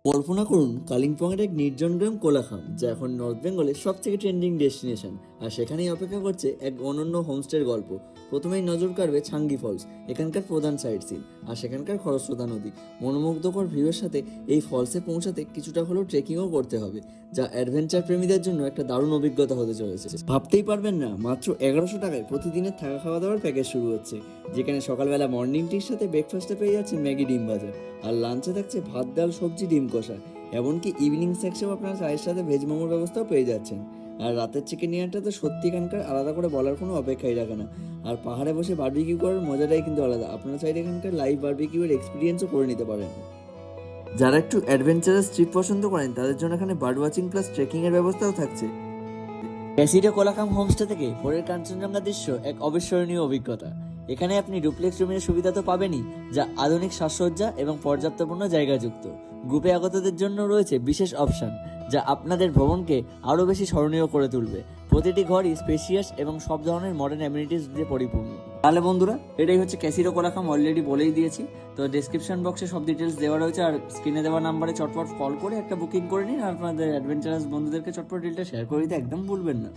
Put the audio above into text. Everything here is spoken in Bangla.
কল্পনা করুন কালিম্পংয়ের এক নির্জন গ্রাম কোলাখাম, যা এখন নর্থ বেঙ্গলের সবথেকে ট্রেন্ডিং ডেস্টিনেশন। আর সেখানেই অপেক্ষা করছে এক অনন্য হোমস্টের গল্প। প্রথমেই নজর কাড়বে ছাঙ্গি ফলস, এখানকার প্রধান সাইট সিন, আর সেখানকার খরস্রোতা নদী। মনোমুগ্ধকর ভিউয়ের সাথে এই ফলসে পৌঁছাতে কিছুটা হলেও ট্রেকিংও করতে হবে, যা অ্যাডভেঞ্চার প্রেমীদের জন্য একটা দারুণ অভিজ্ঞতা হতে চলেছে। ভাবতেই পারবেন না, মাত্র 1100 টাকায় প্রতিদিনের থাকা খাওয়া দাওয়ার প্যাকেজ শুরু হচ্ছে, যেখানে সকালবেলা মর্নিং টির সাথে ব্রেকফাস্টে পেয়ে যাচ্ছেন ম্যাগি ডিম ভাজা, আর লাঞ্চে থাকছে ভাত ডাল সবজি ডিম কষা। এমনকি ইভিনিং সেকশনেও আপনারা চায়ের সাথে ভেজ মোমোর ব্যবস্থাও পেয়ে যাচ্ছেন। আর রাতের চিকেন ডিনারটা তো সত্যি এখানকার আলাদা করে বলার কোনো অপেক্ষাই রাখে না। আর পাহাড়ে বসে বারবিকিউ করার মজাটাই কিন্তু আলাদা। আপনারা চাইলে এখানকার লাইভ বারবিকিউয়ের এক্সপিরিয়েন্সও করে নিতে পারেন। যারা একটু অ্যাডভেঞ্চারাস ট্রিপ পছন্দ করেন তাদের জন্য এখানে বার্ড ওয়াচিং প্লাস ট্রেকিং এর ব্যবস্থাও থাকছে। ক্যাসিডো কোলাকাম হোমস্টে থেকে ভোরের কাঞ্চনজঙ্ঘা দৃশ্য এক অবিস্মরণীয় অভিজ্ঞতা। এখানে আপনি ডুপ্লেক্স রুমের সুবিধা তো পাবেনই, যা আধুনিক সাজসজ্জা এবং পর্যাপ্তপূর্ণ জায়গাযুক্ত। গ্রুপে আগতদের জন্য রয়েছে বিশেষ অপশন, যা আপনাদের ভ্রমণকে আরও বেশি স্মরণীয় করে তুলবে। প্রতিটি ঘরই স্পেশিয়াস এবং সব ধরনের মডার্ন অ্যামিনিটিস দিয়ে পরিপূর্ণ। তাহলে বন্ধুরা, এটাই হচ্ছে ক্যাসিডো কোলাকাম। অলরেডি বলেই দিয়েছি, তো ডেসক্রিপশন বক্সে সব ডিটেলস দেওয়া রয়েছে, আর স্ক্রিনে দেওয়া নাম্বারে চটপট কল করে একটা বুকিং করে নিন। আর আপনাদের অ্যাডভেঞ্চারাস বন্ধুদেরকে চটপট ডিটেলটা শেয়ার করে দিতে একদম ভুলবেন না।